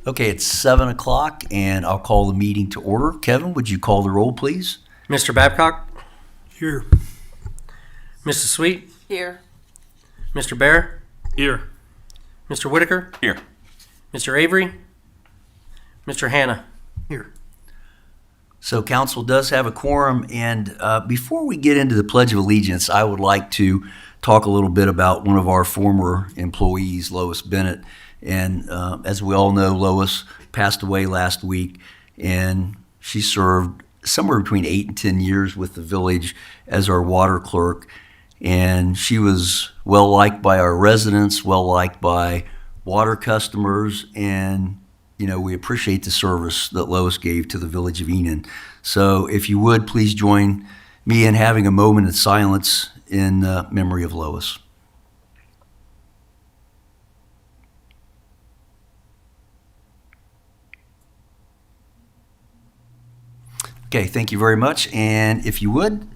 Okay, it's 7 o'clock, and I'll call the meeting to order. Kevin, would you call the roll, please? Mr. Babcock? Here. Mrs. Sweet? Here. Mr. Bear? Here. Mr. Whitaker? Here. Mr. Avery? Mr. Hannah? Here. So council does have a quorum, and before we get into the Pledge of Allegiance, I would like to talk a little bit about one of our former employees, Lois Bennett. And as we all know, Lois passed away last week, and she served somewhere between 8 and 10 years with the village as our water clerk. And she was well liked by our residents, well liked by water customers, and we appreciate the service that Lois gave to the village of Enon. So if you would, please join me in having a moment of silence in memory of Lois. Okay, thank you very much. And if you would,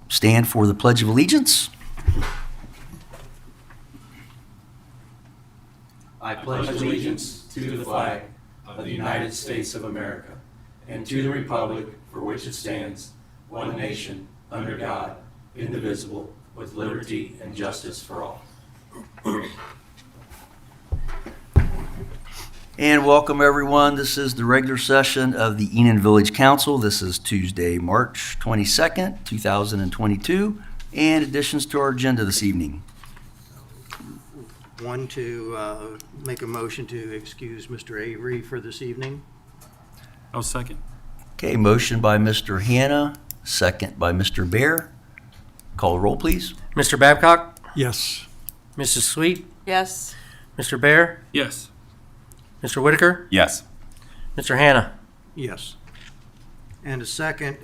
stand for the Pledge of Allegiance. I pledge allegiance to the flag of the United States of America and to the republic for which it stands, one nation, under God, indivisible, with liberty and justice for all. And welcome, everyone. This is the regular session of the Enon Village Council. This is Tuesday, March 22nd, 2022, and additions to our agenda this evening. One, to make a motion to excuse Mr. Avery for this evening. I'll second. Okay, motion by Mr. Hannah, second by Mr. Bear. Call the roll, please. Mr. Babcock? Yes. Mrs. Sweet? Yes. Mr. Bear? Yes. Mr. Whitaker? Yes. Mr. Hannah? Yes. And a second,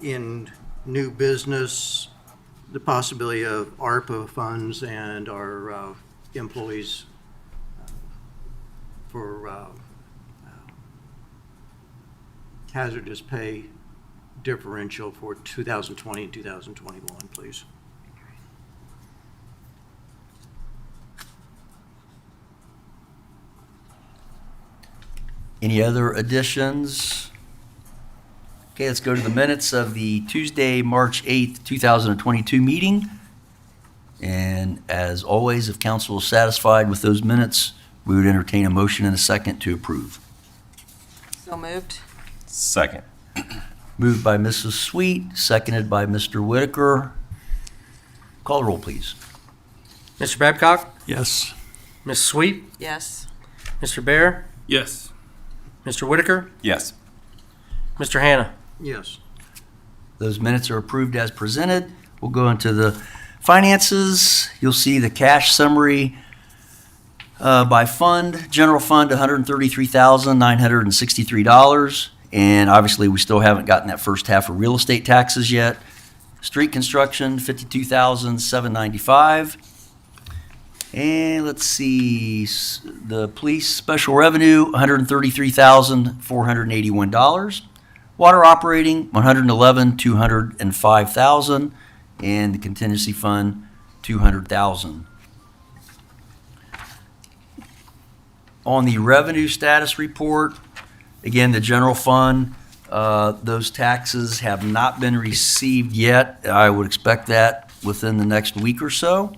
in new business, the possibility of ARPA funds and our employees for hazardous pay differential for 2020 and 2021, please. Any other additions? Okay, let's go to the minutes of the Tuesday, March 8th, 2022 meeting. And as always, if council is satisfied with those minutes, we would entertain a motion and a second to approve. So moved. Second. Moved by Mrs. Sweet, seconded by Mr. Whitaker. Call the roll, please. Mr. Babcock? Yes. Miss Sweet? Yes. Mr. Bear? Yes. Mr. Whitaker? Yes. Mr. Hannah? Yes. Those minutes are approved as presented. We'll go into the finances. You'll see the cash summary by fund. General fund, $133,963. And obviously, we still haven't gotten that first half of real estate taxes yet. Street construction, $52,795. And let's see, the police special revenue, $133,481. Water operating, $111,205,000, and the contingency fund, $200,000. On the revenue status report, again, the general fund, those taxes have not been received yet. I would expect that within the next week or so.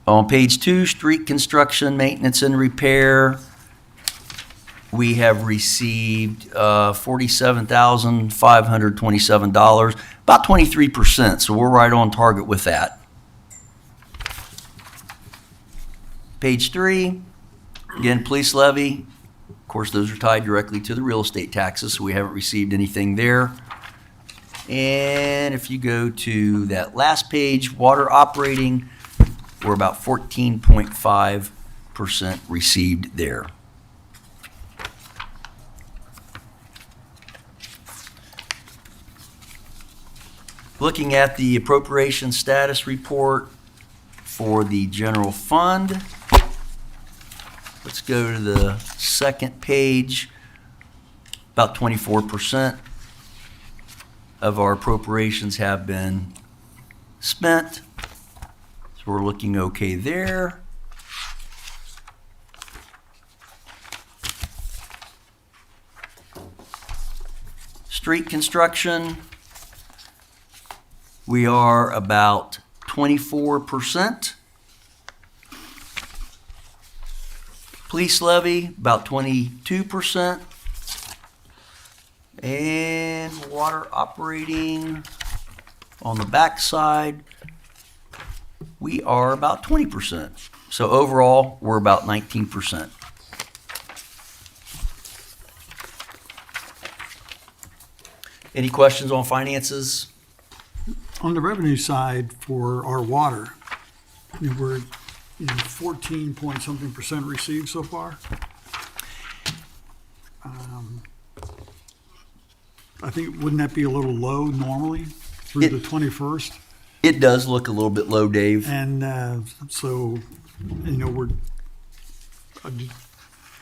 On page 2, street construction, maintenance, and repair, we have received $47,527, about 23%, so we're right on target with that. Page 3, again, police levy. Of course, those are tied directly to the real estate taxes, so we haven't received anything there. And if you go to that last page, water operating, we're about 14.5% received there. Looking at the appropriation status report for the general fund, let's go to the second page. About 24% of our appropriations have been spent. So we're looking okay there. Street construction, we are about 24%. Police levy, about 22%. And water operating on the backside, we are about 20%. So overall, we're about 19%. Any questions on finances? On the revenue side for our water, we're 14 point something percent received so far. I think, wouldn't that be a little low normally through the 21st? It does look a little bit low, Dave. And so,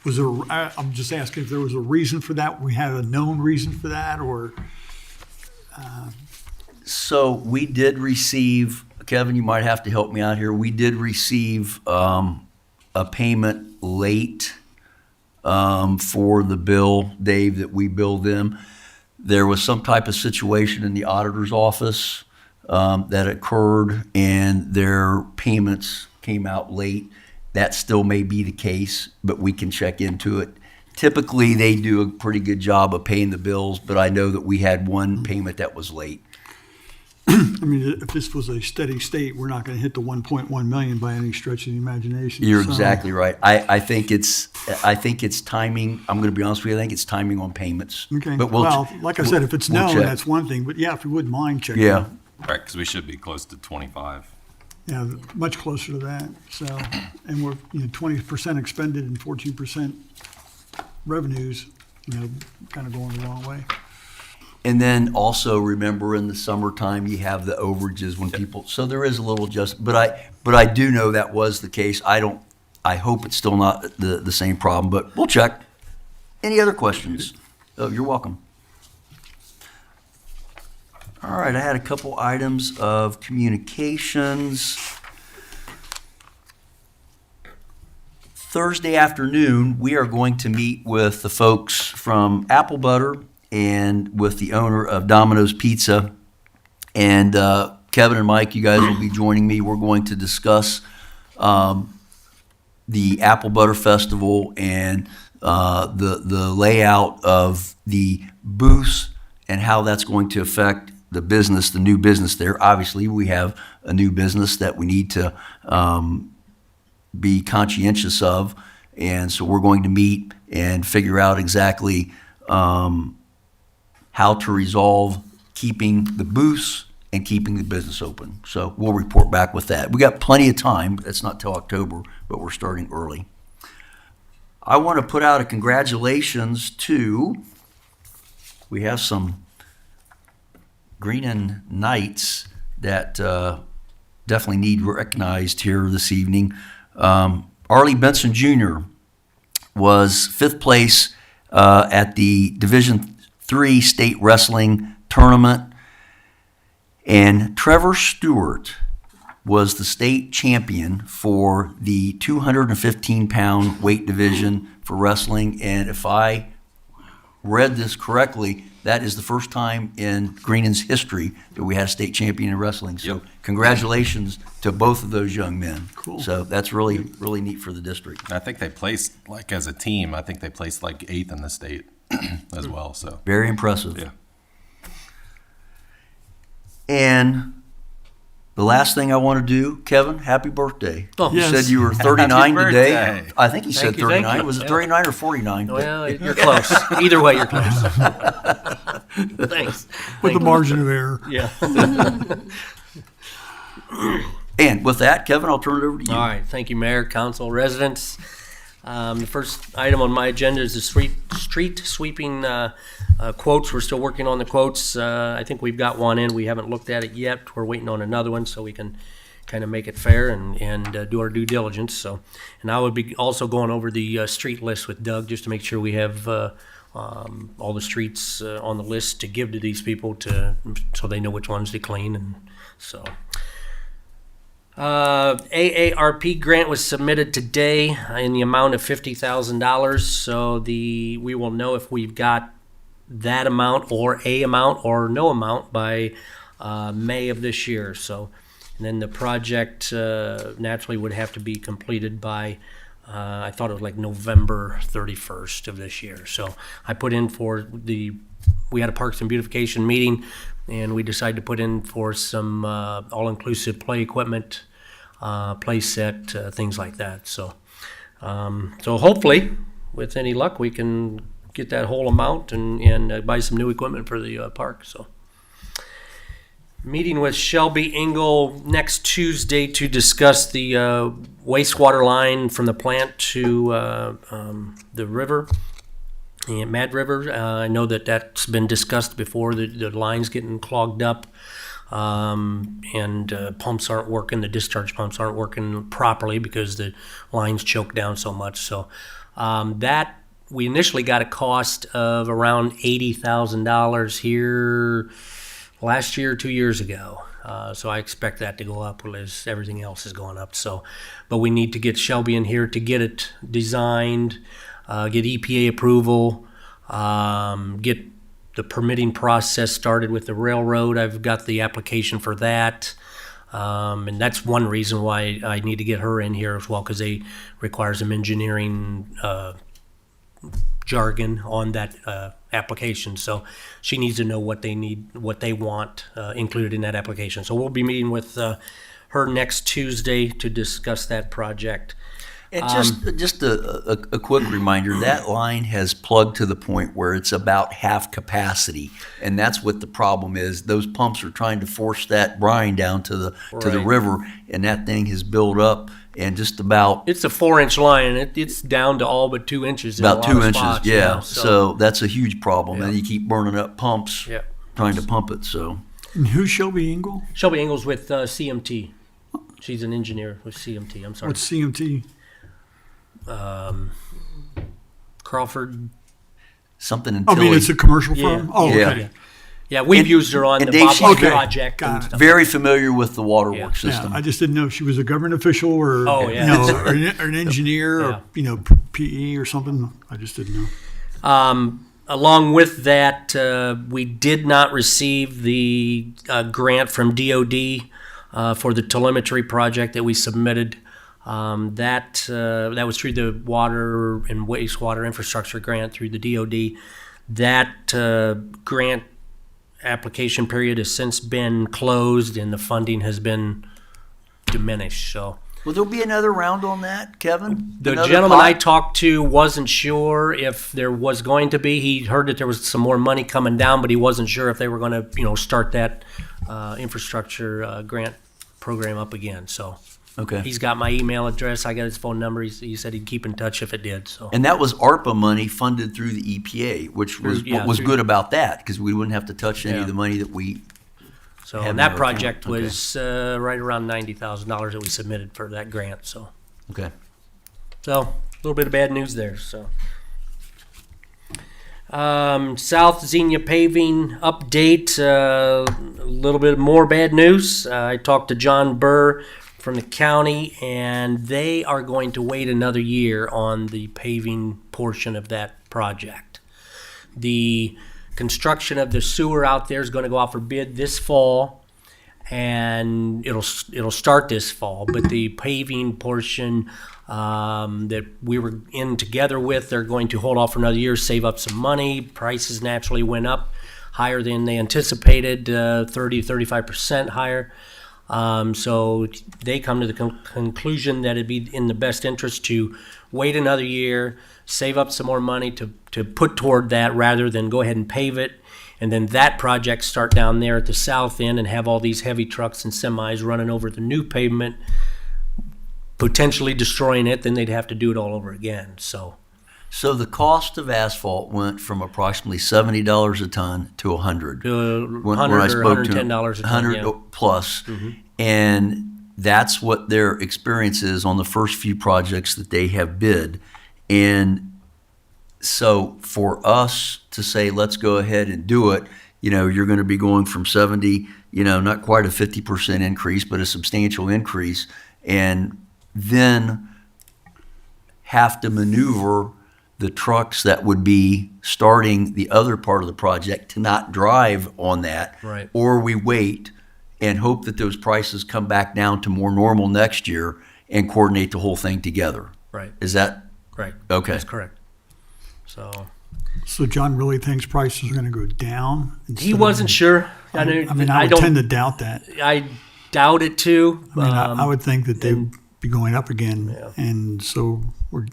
was there, I'm just asking if there was a reason for that? We had a known reason for that, or? So we did receive, Kevin, you might have to help me out here. We did receive a payment late for the bill, Dave, that we billed them. There was some type of situation in the auditor's office that occurred, and their payments came out late. That still may be the case, but we can check into it. Typically, they do a pretty good job of paying the bills, but I know that we had one payment that was late. I mean, if this was a steady state, we're not going to hit the 1.1 million by any stretch of the imagination. You're So, exactly right. I think it's timing. I'm going to be honest with you. I think it's timing on payments. Okay, But well, like I said, if it's we'll known, check. that's one thing, but yeah, if you wouldn't mind checking. Yeah. Right, because we should be close to 25. Yeah, much closer to that, so, and we're, 20% expended and 14% revenues, kind of going the wrong way. And then also remember in the summertime, you have the overages when people, so there is a little but I do know that was the case. I hope it's still not the same problem, but we'll check. Any other questions? Oh, you're welcome. All right, I had a couple items of communications. Thursday afternoon, we are going to meet with the folks from Apple Butter and with the owner of Domino's Pizza. And Kevin and Mike, you guys will be joining me. We're going to discuss the Apple Butter Festival and the layout of the booths and how that's going to affect the business, the new business there. Obviously, we have a new business that we need to be conscientious of. And so we're going to meet and figure out exactly how to resolve keeping the booths and keeping the business open. So we'll report back with that. We got plenty of time. It's not till October, but we're starting early. I want to put out a congratulations to, we have some Greenon Knights that definitely need recognized here this evening. Arlie Benson Jr. was fifth place at the Division III State Wrestling Tournament, and Trevor Stewart was the state champion for the 215-pound weight division for wrestling. And if I read this correctly, that is the first time in Greenon's history that we had a state champion in wrestling. So congratulations to both of those young men. Cool. So that's really, really neat for the district. And I think they placed, like as a team, I think they placed like 8th in the state as well, so. Very impressive. Yeah. And the last thing I want to do, Kevin, happy birthday. Oh, You Yes. said you were 39 Happy today. birthday. I think he said Thank you, thank 39. you. Was it Yeah. 39 or 49? But- Well, you're close. Either way, you're close. Thanks. With the margin of error. Yeah. And with that, Kevin, I'll turn it over to you. All right. Thank you, Mayor, Council, residents. The first item on my agenda is the street sweeping quotes. We're still working on the quotes. I think we've got one in. We haven't looked at it yet. We're waiting on another one so we can kind of make it fair and do our due diligence. So, and I would be also going over the street list with Doug just to make sure we have all the streets on the list to give to these people so they know which ones to clean. And so. AARP grant was submitted today in the amount of $50,000. So we will know if we've got that amount or a amount or no amount by May of this year. So, and then the project naturally would have to be completed by, I thought it was like November 31st of this year. So I put in for we had a Parks and Beautification meeting, and we decided to put in for some all-inclusive play equipment, play set, things like that. So, so hopefully, with any luck, we can get that whole amount and buy some new equipment for the park. So, meeting with Shelby Engel next Tuesday to discuss the wastewater line from the plant to the river, and Mad River. I know that's been discussed before. The line's getting clogged up, and pumps aren't working. The discharge pumps aren't working properly because the line's choked down so much. So that we initially got a cost of around $80,000 here last year, 2 years ago. So I expect that to go up as everything else is going up. So, but we need to get Shelby in here to get it designed, get EPA approval, get the permitting process started with the railroad. I've got the application for that. And that's one reason why I need to get her in here as well, because they require some engineering jargon on that application. So she needs to know what they need, what they want included in that application. So we'll be meeting with her next Tuesday to discuss that project. And just a quick reminder, that line has plugged to the point where it's about half capacity, and that's what the problem is. Those pumps are trying to force that brine down to the Right. river, and that thing has built up and just about It's a 4-inch line, and it's down to all but 2 inches. about in a 2 lot of inches. spots, Yeah, you know, so that's a huge problem, and Yeah. you keep burning up pumps yeah. trying to pump it. So And who's Shelby Engel? Shelby Engel's with CMT. She's an engineer with CMT. I'm sorry. What's CMT? Crawford. something in I mean, Tilly. it's a commercial Yeah. firm? Oh, Yeah. okay. Yeah, we've And- used her on and the Dave, Bob she's White very- project got and it. stuff. very familiar with the waterworks Yeah, system. I just didn't know if she was a government official or, Oh, yeah. or an engineer Yeah. or, PE or something. I just didn't know. Along with that, we did not receive the grant from DOD for the telemetry project that we submitted. That was through the water and wastewater infrastructure grant through the DOD. That grant application period has since been closed, and the funding has been diminished. So Will there be another round on that, Kevin? the Another gentleman I pot? talked to wasn't sure if there was going to be. He heard that there was some more money coming down, but he wasn't sure if they were going to, start that infrastructure grant program up again. So Okay. he's got my email address. I got his phone number. He said he'd keep in touch if it did. So And that was ARPA money funded through the EPA, which was Yeah, what was through- good about that, because we wouldn't have to touch any Yeah. of the money that we. so Have and in that our project account. Okay. was right around $90,000 that we submitted for that grant. So Okay. a little bit of bad news there. So. South Xenia paving update, a little bit more bad news. I talked to John Burr from the county, and they are going to wait another year on the paving portion of that project. The construction of the sewer out there is going to go out for bid this fall, and it'll start this fall. But the paving portion that we were in together with, they're going to hold off for another year, save up some money. Prices naturally went up higher than they anticipated, 30-35% higher. So they come to the conclusion that it'd be in the best interest to wait another year, save up some more money to put toward that rather than go ahead and pave it. And then that project start down there at the south end and have all these heavy trucks and semis running over the new pavement, potentially destroying it. Then they'd have to do it all over again. So So the cost of asphalt went from approximately $70 a ton to $100. $100 When I or spoke to him, $110 a ton. 100 Yeah. plus, and that's what their experience is on the first few projects that they have bid. And so for us to say, let's go ahead and do it, you're going to be going from 70, not quite a 50% increase, but a substantial increase, and then have to maneuver the trucks that would be starting the other part of the project to not drive on that. Right. Or we wait and hope that those prices come back down to more normal next year and coordinate the whole thing together. Right, Is that right. okay? That's correct. So So John really thinks prices are going to go down? he wasn't sure. I mean, I would tend to doubt that. I doubt it too. I mean, I would think that they'd and- be going up again, Yeah. and so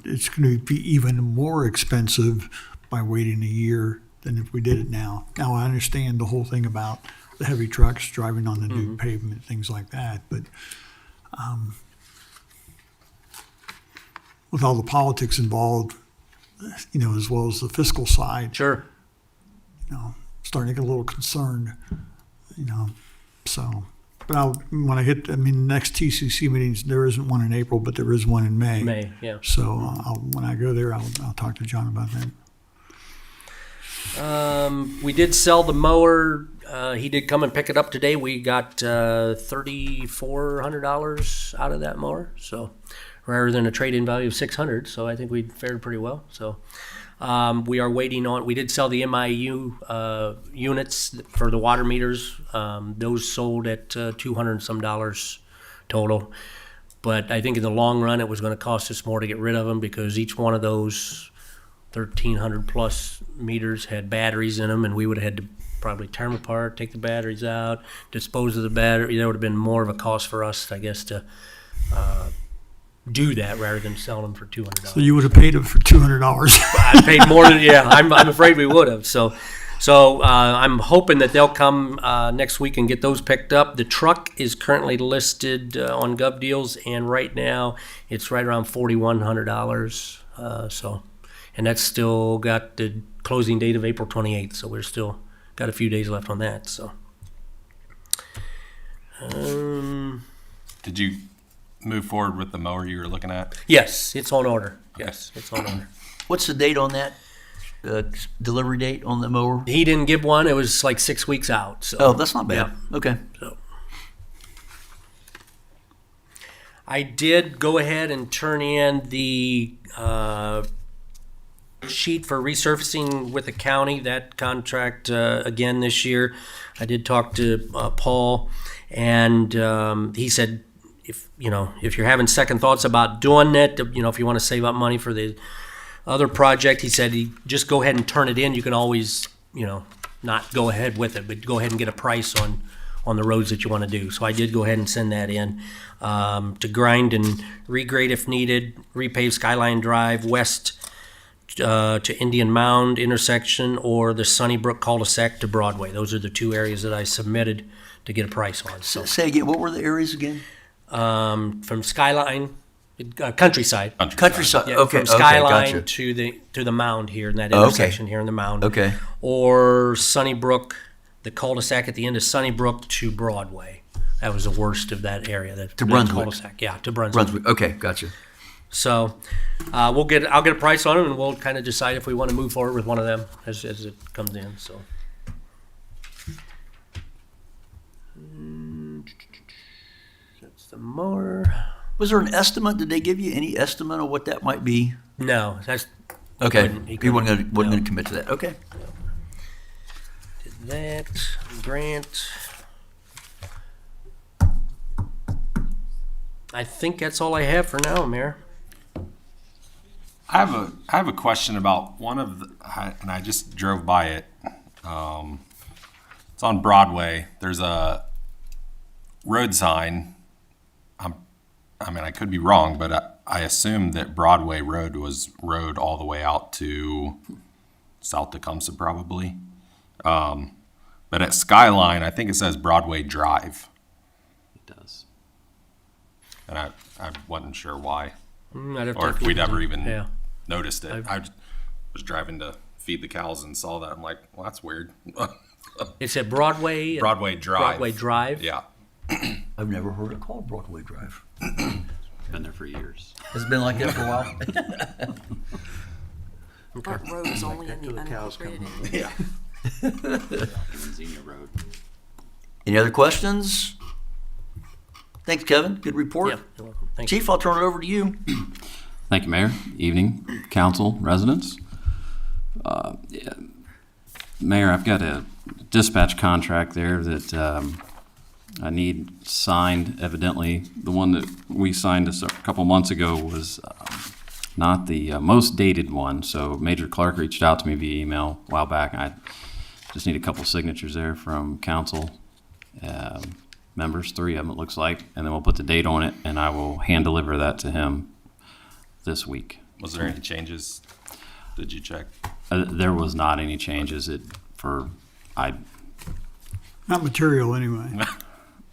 it's going to be even more expensive by waiting a year than if we did it now. Now, I understand the whole thing about the heavy trucks driving on the new pavement, things like that, but with all the politics involved, as well as the fiscal side, Sure. starting to get a little concerned, so. But when I hit, next TCC meetings, there isn't one in April, but there is one in May. May, yeah. So when I go there, I'll talk to John about that. We did sell the mower. He did come and pick it up today. We got $3,400 out of that mower. So rather than a trade-in value of $600, so I think we fared pretty well. So we are waiting on. We did sell the MIU units for the water meters. Those sold at $200 and some total. But I think in the long run, it was going to cost us more to get rid of them because each one of those 1,300 plus meters had batteries in them, and we would have had to probably tear them apart, take the batteries out, dispose of the battery. There would have been more of a cost for us, I guess, to do that rather than sell them for $200. So you would have paid him for $200. I paid more than I'm afraid we would have. So I'm hoping that they'll come next week and get those picked up. The truck is currently listed on Gov Deals, and right now it's right around $4,100. And that's still got the closing date of April 28th. So we're still got a few days left on that. So. Did you move forward with the mower you were looking at? Yes, it's on order. Yes, it's on order. What's the date on that? Delivery date on the mower? He didn't give one. It was like 6 weeks out. So. Oh, that's not bad. Okay. So I did go ahead and turn in the sheet for resurfacing with the county. That contract again this year. I did talk to Paul, and he said if you're having second thoughts about doing it, if you want to save up money for the other project, he said just go ahead and turn it in. You can always not go ahead with it, but go ahead and get a price on the roads that you want to do. So I did go ahead and send that in to grind and regrade if needed, repave Skyline Drive west to Indian Mound intersection or the Sunnybrook cul-de-sac to Broadway. Those are the two areas that I submitted to get a price on. So Say again, what were the areas again? from Skyline, Countryside. Countryside. Yeah, Okay. from Skyline gotcha. to the Mound here in that Okay. intersection here in the Mound. Okay. Or Sunnybrook, the cul-de-sac at the end of Sunnybrook to Broadway. That was the worst of that area. That Brunswick. cul-de-sac. Yeah, to Brunswick. Brunswick. Okay, gotcha. So I'll get a price on them, and we'll kind of decide if we want to move forward with one of them as it comes in. So. That's the mower. Was there an estimate? Did they give you any estimate of what that might be? No, that's Okay. He He wasn't couldn't, going no. to commit to that. Okay. that. Grant. I think that's all I have for now, Mayor. I have a question about one of the, and I just drove by it. It's on Broadway. There's a road sign. I could be wrong, but I assume that Broadway Road was road all the way out to South Tecumseh, probably. But at Skyline, I think it says Broadway Drive, It does. and I wasn't sure why, I'd have to or if look we'd into ever it. even Yeah. noticed it. I was driving to feed the cows and saw that. I'm like, well, that's weird. It's at Broadway. Broadway Drive. Broadway Drive. Yeah. I've never heard it called Broadway Drive. Been there for years. It's been like that for a while. But roads only in the the cows come unincorporated home. area. Xenia Road. Any other questions? Thanks, Kevin. Good report. Yeah, you're welcome. Thank you. Chief, I'll turn it over to you. Thank you, Mayor. Evening, council, residents. Mayor, I've got a dispatch contract there that I need signed. Evidently, the one that we signed a couple months ago was not the most dated one. So Major Clark reached out to me via email a while back. I just need a couple signatures there from council members, 3 of them it looks like, and then we'll put the date on it, and I will hand deliver that to him this week. Was there any changes? Did you check? There was not any changes. Not material anyway.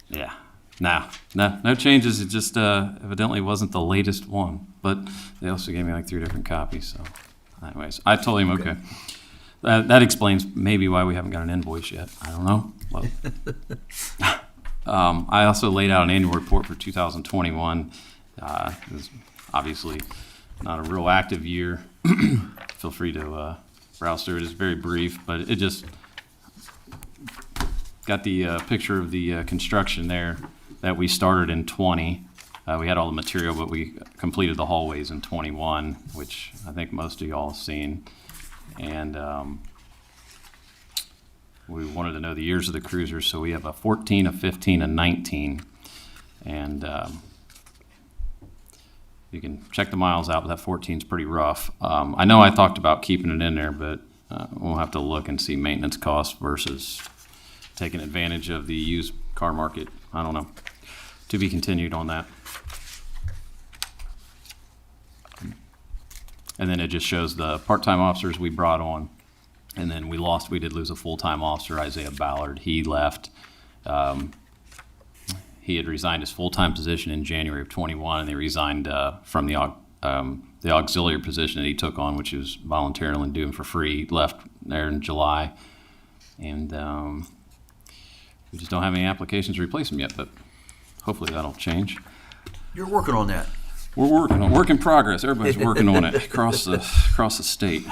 Yeah, no changes. It just evidently wasn't the latest one, but they also gave me like 3 different copies. So, anyways, I told him okay. That explains maybe why we haven't got an invoice yet. I don't know. Well, I also laid out an annual report for 2021. It was obviously not a real active year. Feel free to browse through it. It's very brief, but it just got the picture of the construction there that we started in 20. We had all the material, but we completed the hallways in 21, which I think most of y'all have seen. And we wanted to know the years of the cruisers, so we have a 14, a 15, a 19. And you can check the miles out, but that 14 is pretty rough. I know I talked about keeping it in there, but we'll have to look and see maintenance costs versus taking advantage of the used car market. I don't know. To be continued on that. And then it just shows the part-time officers we brought on. And then we did lose a full-time officer, Isaiah Ballard. He left. He had resigned his full-time position in January of 21, and he resigned from the auxiliary position that he took on, which he was voluntarily doing for free. He left there in July. And we just don't have any applications to replace him yet, but hopefully that'll change. You're working on that. We're working on work in progress. Everybody's working on it across the state.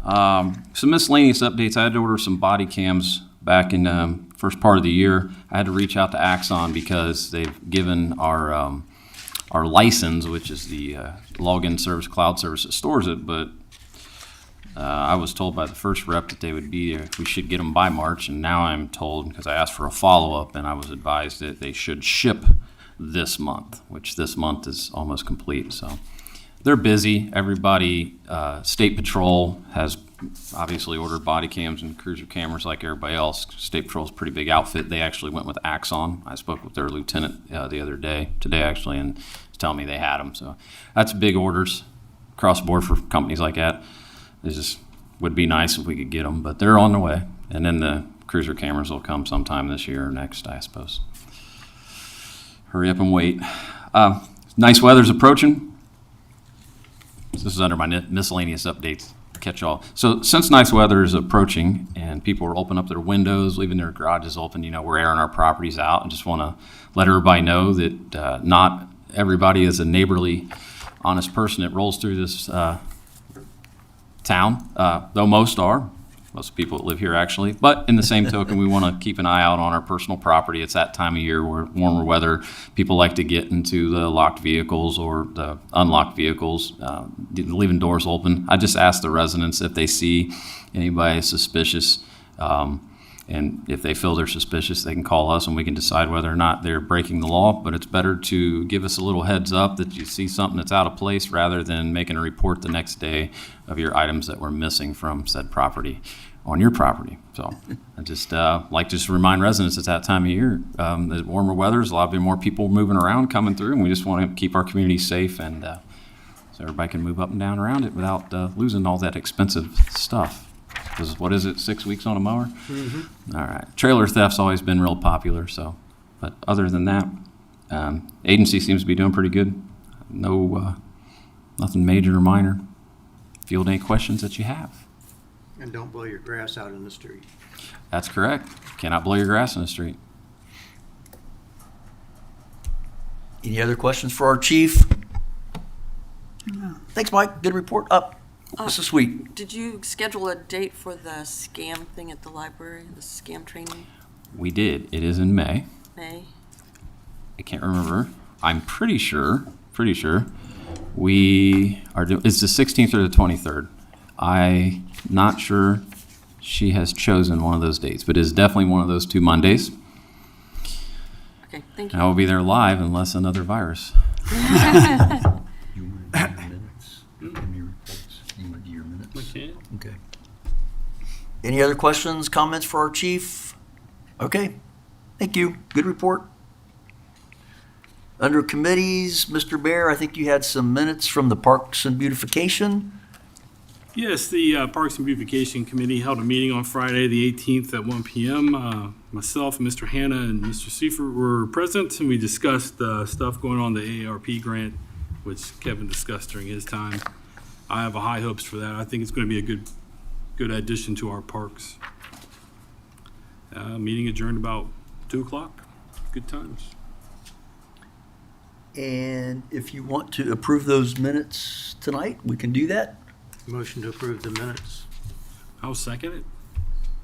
Some miscellaneous updates. I had to order some body cams back in first part of the year. I had to reach out to Axon because they've given our license, which is the login service, cloud service that stores it. But I was told by the first rep that they would be there. We should get them by March, and now I'm told, because I asked for a follow-up, and I was advised that they should ship this month, which this month is almost complete. So they're busy. Everybody, State Patrol has obviously ordered body cams and cruiser cameras like everybody else. State Patrol's a pretty big outfit. They actually went with Axon. I spoke with their lieutenant the other day, today actually, and he's telling me they had them. So that's big orders across the board for companies like that. It just would be nice if we could get them, but they're on the way. And then the cruiser cameras will come sometime this year or next, I suppose. Hurry up and wait. Nice weather's approaching. This is under my miscellaneous updates. Catch all. So since nice weather is approaching and people are opening up their windows, leaving their garages open, we're airing our properties out, and just want to let everybody know that not everybody is a neighborly, honest person that rolls through this town, though most are. Most people that live here actually. But in the same token, we want to keep an eye out on our personal property. It's that time of year where warmer weather, people like to get into the locked vehicles or the unlocked vehicles, leaving doors open. I just ask the residents if they see anybody suspicious, and if they feel they're suspicious, they can call us and we can decide whether or not they're breaking the law. But it's better to give us a little heads up that you see something that's out of place rather than making a report the next day of your items that were missing from said property on your property. So I just like to just remind residents it's that time of year. The warmer weather, there's a lot more people moving around, coming through, and we just want to keep our community safe and so everybody can move up and down around it without losing all that expensive stuff. Because what is it, 6 weeks on a mower? Mm-hmm. All right. Trailer theft's always been real popular. So, but other than that, agency seems to be doing pretty good. No, nothing major or minor. Field any questions that you have. And don't blow your grass out in the street. That's correct. Cannot blow your grass in the street. Any other questions for our chief? No. Thanks, Mike. Good report. Up. This is sweet. Did you schedule a date for the scam thing at the library, the scam training? We did. It is in May. May? I can't remember. I'm pretty sure we are doing, it's the 16th or the 23rd. I'm not sure she has chosen one of those dates, but it is definitely one of those 2 Mondays. Okay, thank I you. will be there live unless another virus. You want to do your minutes? Give me your reports. You want to do your minutes? Okay. Any other questions, comments for our chief? Okay, thank you. Good report. Under committees, Mr. Bear, I think you had some minutes from the Parks and Beautification. Yes, the Parks and Beautification Committee held a meeting on Friday, the 18th at 1 p.m. Myself, Mr. Hanna, and Mr. Seifert were present, and we discussed stuff going on the AARP grant, which Kevin discussed during his time. I have high hopes for that. I think it's going to be a good addition to our parks. Meeting adjourned about 2 o'clock. Good times. And if you want to approve those minutes tonight, we can do that. Motion to approve the minutes. I'll second it.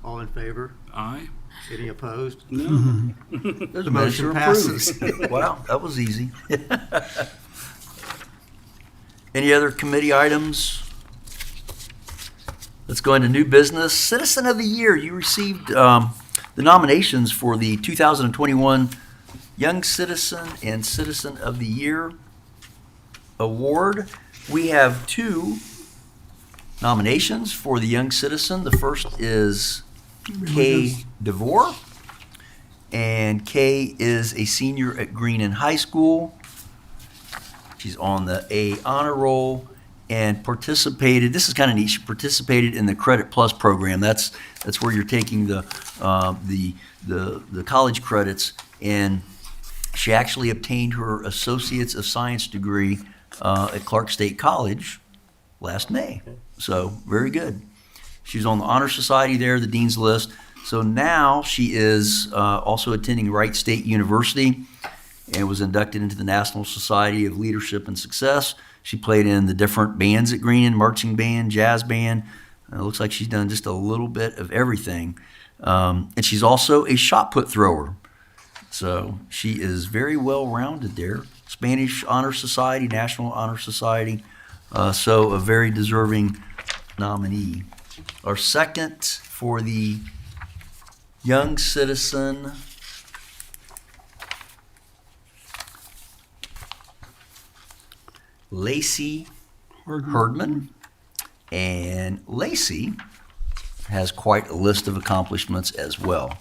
All in favor? Aye. Any opposed? No. Those The minutes motion are passes. approved. Wow, that was easy. Any other committee items? Let's go into new business. Citizen of the Year. You received the nominations for the 2021 Young Citizen and Citizen of the Year Award. We have 2 nominations for the Young Citizen. The first is Kay DeVore, and Kay is a senior at Greenon High School. She's on the A honor roll and participated. This is kind of neat. She participated in the Credit Plus program. That's where you're taking the college credits, and she actually obtained her Associates of Science degree at Clark State College last May. So very good. She's on the Honor Society there, the Dean's List. So now she is also attending Wright State University and was inducted into the National Society of Leadership and Success. She played in the different bands at Greenon, marching band, jazz band. It looks like she's done just a little bit of everything. And she's also a shot put thrower. So she is very well rounded there. Spanish Honor Society, National Honor Society. So a very deserving nominee. Our second for the Young Citizen Lacey Herdman. And Lacey has quite a list of accomplishments as well.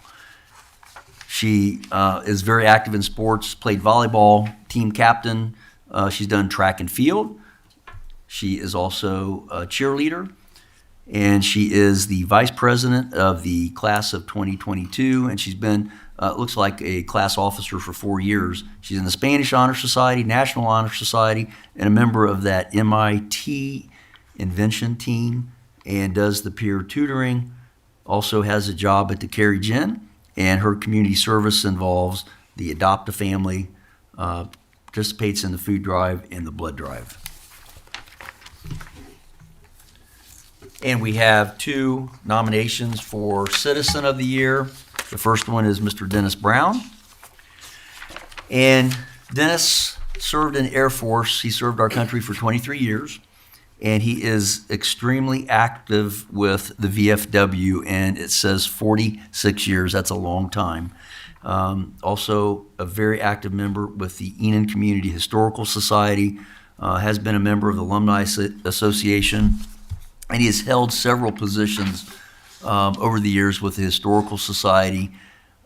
She is very active in sports, played volleyball, team captain. She's done track and field. She is also a cheerleader, and she is the vice president of the class of 2022, and she's been, looks like a class officer for 4 years. She's in the Spanish Honor Society, National Honor Society, and a member of that MIT invention team, and does the peer tutoring. Also has a job at the Carrie Gin, and her community service involves the Adopt a Family, participates in the food drive and the blood drive. And we have 2 nominations for Citizen of the Year. The first one is Mr. Dennis Brown. And Dennis served in the Air Force. He served our country for 23 years. And he is extremely active with the VFW, and it says 46 years. That's a long time. Also, a very active member with the Enon Community Historical Society, has been a member of the Alumni Association, and he has held several positions over the years with the Historical Society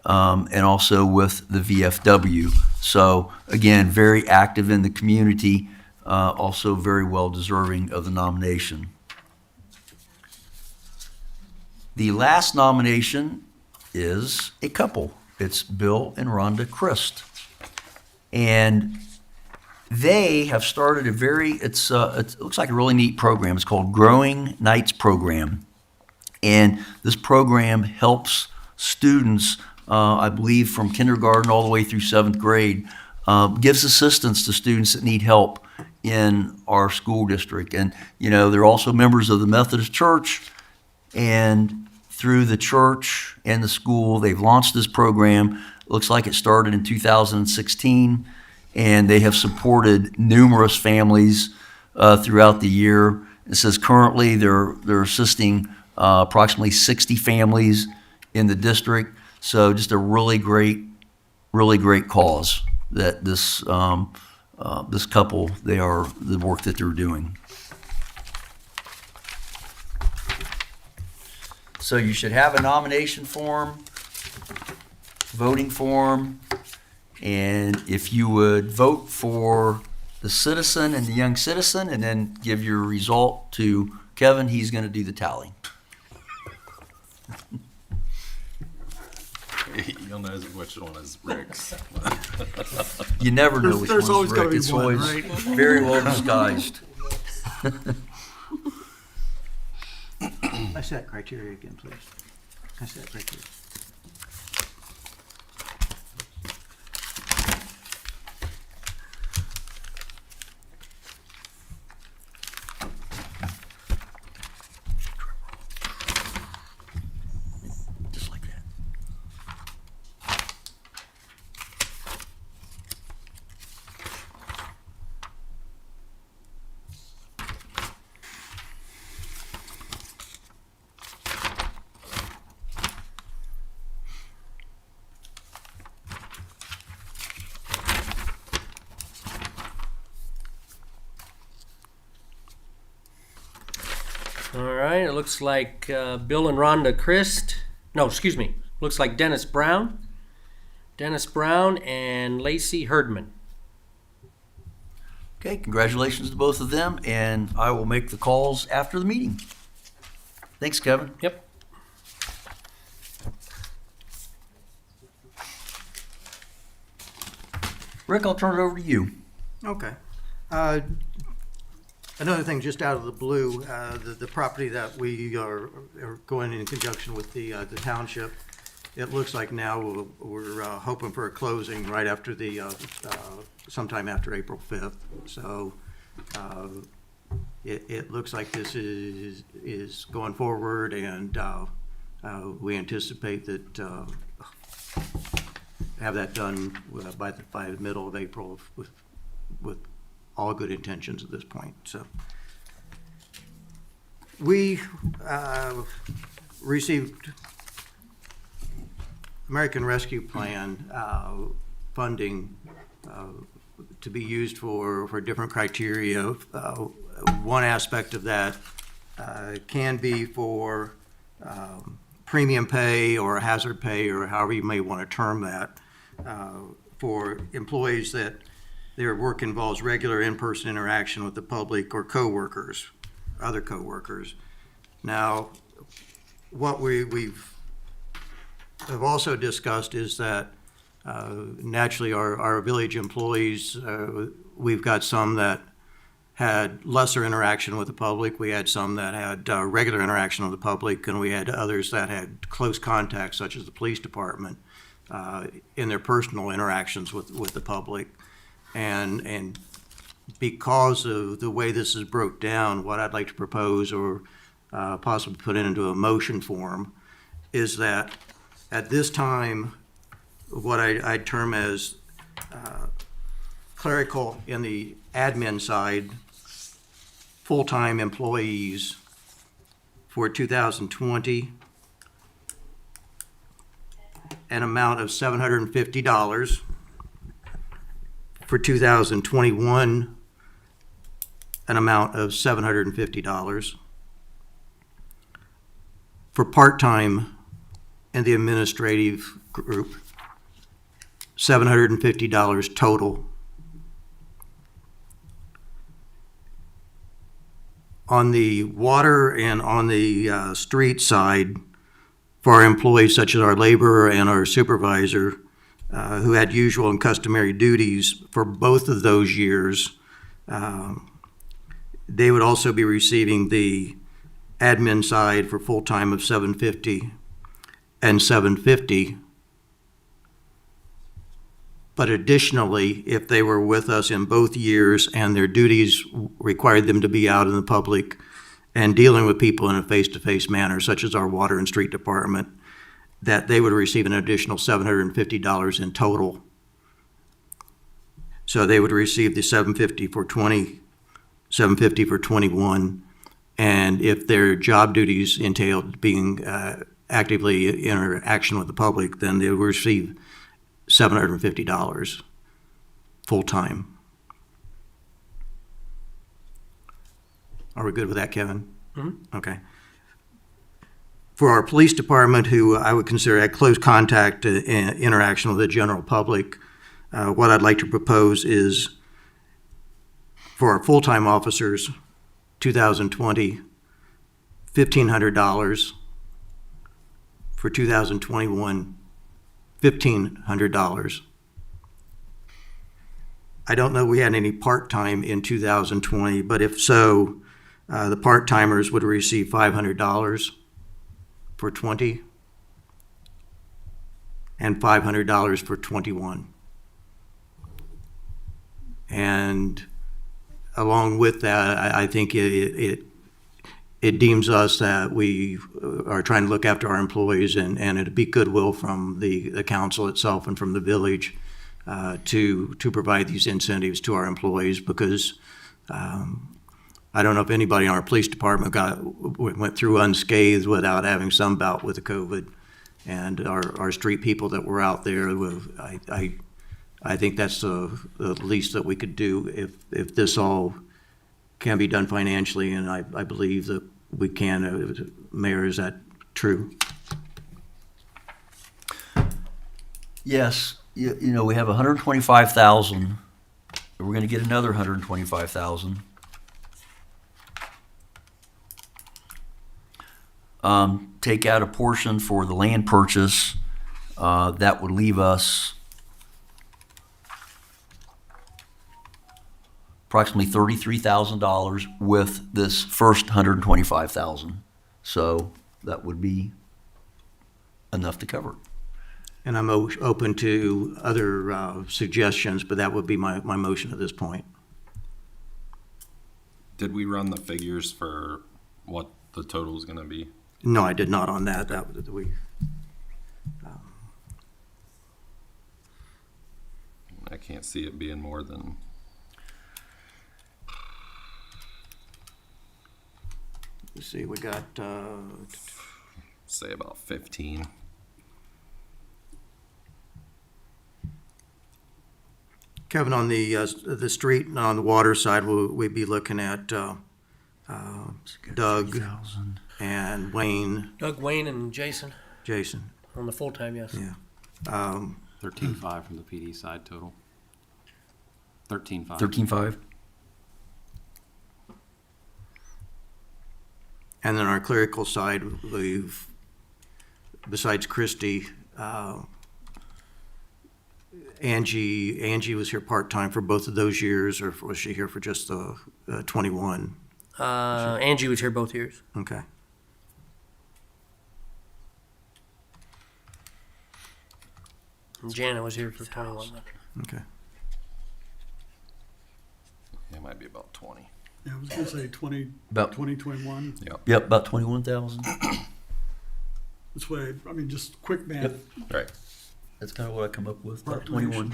and also with the VFW. So, again, very active in the community. Also very well deserving of the nomination. The last nomination is a couple. It's Bill and Rhonda Christ. And they have started a it looks like a really neat program. It's called Growing Nights Program. And this program helps students, I believe, from kindergarten all the way through 7th grade, gives assistance to students that need help in our school district. And, you know, they're also members of the Methodist Church, and through the church and the school, they've launched this program. Looks like it started in 2016, and they have supported numerous families throughout the year. It says currently they're assisting approximately 60 families in the district. So just a really great cause that this this couple, the work that they're doing. So you should have a nomination form, voting form, and if you would vote for the citizen and the young citizen, and then give your result to Kevin, he's going to do the tally. You'll know which one is Rick's. You never know which There's one's always gotta Rick. be It's one, always right? very well disguised. I set criteria again, please. I set criteria. Just like that. All right, it looks like Bill and Rhonda Christ. No, excuse me. Looks like Dennis Brown and Lacey Herdman. Okay, congratulations to both of them, and I will make the calls after the meeting. Thanks, Kevin. Yep. Rick, I'll turn it over to you. Okay. Another thing, just out of the blue, the property that we are going in conjunction with the township, it looks like now we're hoping for a closing right after sometime after April 5th. So it looks like this is going forward, and we anticipate that have that done by the middle of April with all good intentions at this point. So we received American Rescue Plan funding to be used for different criteria. One aspect of that can be for premium pay or hazard pay, or however you may want to term that, for employees that their work involves regular in-person interaction with the public or coworkers, other coworkers. Now, what we've have also discussed is that naturally our village employees, we've got some that had lesser interaction with the public. We had some that had regular interaction with the public, and we had others that had close contact, such as the police department, in their personal interactions with the public. And because of the way this is broke down, what I'd like to propose, or possibly put it into a motion form, is that at this time, what I'd term as clerical in the admin side, full-time employees for 2020, an amount of $750. For 2021, an amount of $750. For part-time in the administrative group, $750 total. On the water and on the street side, for our employees such as our laborer and our supervisor, who had usual and customary duties for both of those years, they would also be receiving the admin side for full-time of $750 and $750. But additionally, if they were with us in both years and their duties required them to be out in the public and dealing with people in a face-to-face manner, such as our water and street department, that they would receive an additional $750 in total. So they would receive the $750 for 20, $750 for 21, and if their job duties entailed being actively in interaction with the public, then they will receive $750 full-time. Are we good with that, Kevin? Mm-hmm. Okay. For our police department, who I would consider at close contact and interaction with the general public, what I'd like to propose is for our full-time officers, 2020, $1,500. For 2021, $1,500. I don't know we had any part-time in 2020, but if so, the part-timers would receive $500 for 20 and $500 for 21. And along with that, I think it deems us that we are trying to look after our employees, and it'd be goodwill from the council itself and from the village to provide these incentives to our employees, because I don't know if anybody in our police department went through unscathed without having some bout with the COVID. And our street people that were out there, I think that's the least that we could do if this all can be done financially, and I believe that we can. Mayor, is that true? Yes, you know, we have 125,000. We're going to get another 125,000. Take out a portion for the land purchase. That would leave us approximately $33,000 with this first 125,000. So that would be enough to cover it. And I'm open to other suggestions, but that would be my motion at this point. Did we run the figures for what the total is going to be? No, I did not on that. I can't see it being more than, Let's see, we got, say, about 15. Kevin, on the street and on the water side, we'd be looking at Doug 3,000. and Wayne, Doug, Wayne, and Jason Jason. on the full-time, yes. Yeah. 13.5 from the PD side total. 13.5. 13.5. And then our clerical side, we've, besides Christie, Angie was here part-time for both of those years, or was she here for just the 21? Angie was here both years. Okay. And Janet was here for 21. Okay. It might be about 20. Yeah, I was gonna say 20, About 2021. Yep, about 21,000. That's what I mean, just quick math. Yep. Right. That's kind of what I come up with. About Proclamation.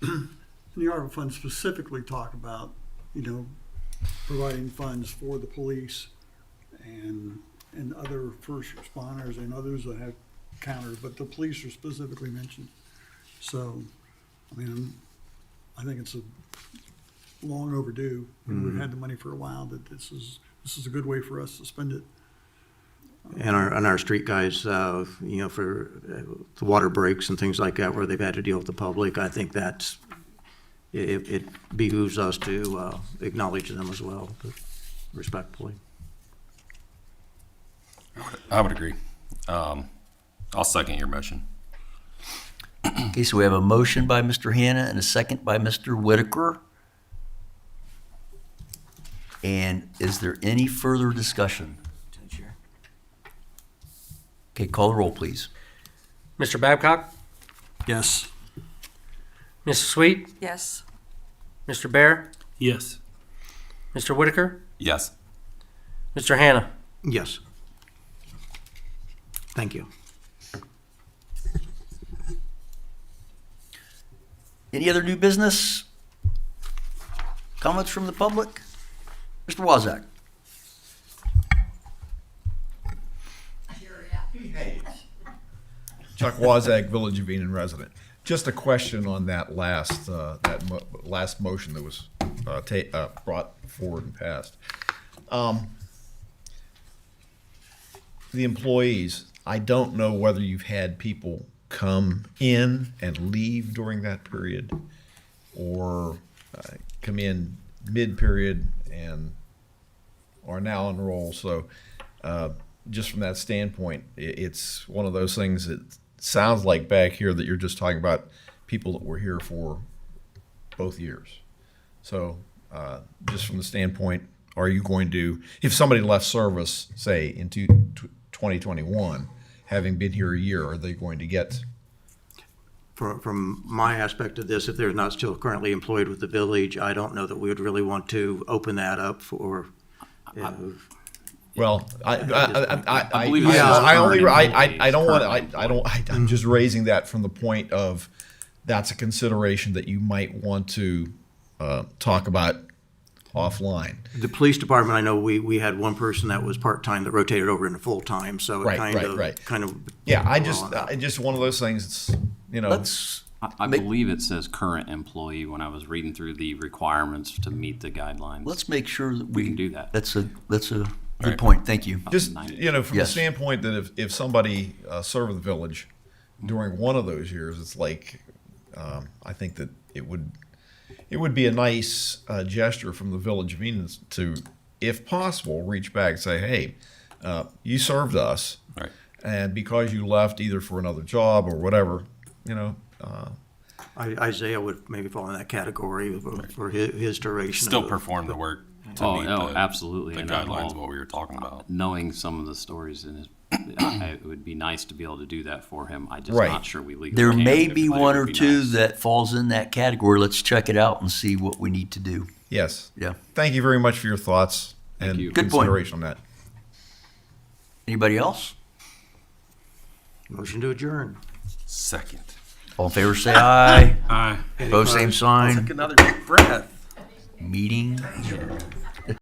21. And the ARPA funds specifically talk about, providing funds for the police and other first responders and others that have counters, but the police are specifically mentioned. So, I mean, I think it's a long overdue. We've had the money for a while, that this is a good way for us to spend it. And our street guys, for the water breaks and things like that, where they've had to deal with the public, I think that's, it behooves us to acknowledge them as well, but respectfully. I would agree. I'll second your motion. Okay, so we have a motion by Mr. Hanna and a second by Mr. Whitaker. And is there any further discussion? Okay, call the roll, please. Mr. Babcock? Yes. Mrs. Sweet? Yes. Mr. Bear? Yes. Mr. Whitaker? Yes. Mr. Hanna? Yes. Thank you. Any other new business? Comments from the public? Mr. Wozak? Chuck Wazak, Village of Enon resident. Just a question on that last last motion that was brought forward and passed. The employees, I don't know whether you've had people come in and leave during that period, or come in mid-period and are now on roll. So just from that standpoint, it's one of those things that sounds like back here that you're just talking about people that were here for both years. So just from the standpoint, are you going to, if somebody left service, say in 2021, having been here a year, are they going to get? From my aspect of this, if they're not still currently employed with the village, I don't know that we would really want to open that up for. Well, I believe it yeah, says I only, current I don't want, employees, I'm just raising that from the point of, that's a consideration that you might want to talk about offline. The police department, I know we had one person that was part-time that rotated over into full-time, so it Right, kind right. of. Yeah, I just one of those things, it's, you know. Let's, I believe it says current employee when I was reading through the requirements to meet the guidelines. let's make sure that We can do that. That's a good Right. point. Thank you. Just, Nine. you know, from Yes. the standpoint that if somebody served the village during one of those years, it's like, I think that it would be a nice gesture from the Village of Enon to, if possible, reach back and say, hey, you served us, Right. and because you left either for another job or whatever, you know, Isaiah would maybe fall in that category for his duration. Still of- perform the work to Oh, meet no, the, absolutely. the And guidelines all- of what we were talking about. knowing some of the stories in his, it would be nice to be able to do that for him. I'm just Right. not sure we legally There can. may but be it one would or be two nice. that falls in that category. Let's check it out and see what we need to do. yes. Yeah. Thank you very much for your thoughts and you. Good point. consideration on that. Anybody else? Motion to adjourn. Second. All in favor, say aye. Aye. Opposed, same sign. Another deep breath. Meeting adjourned.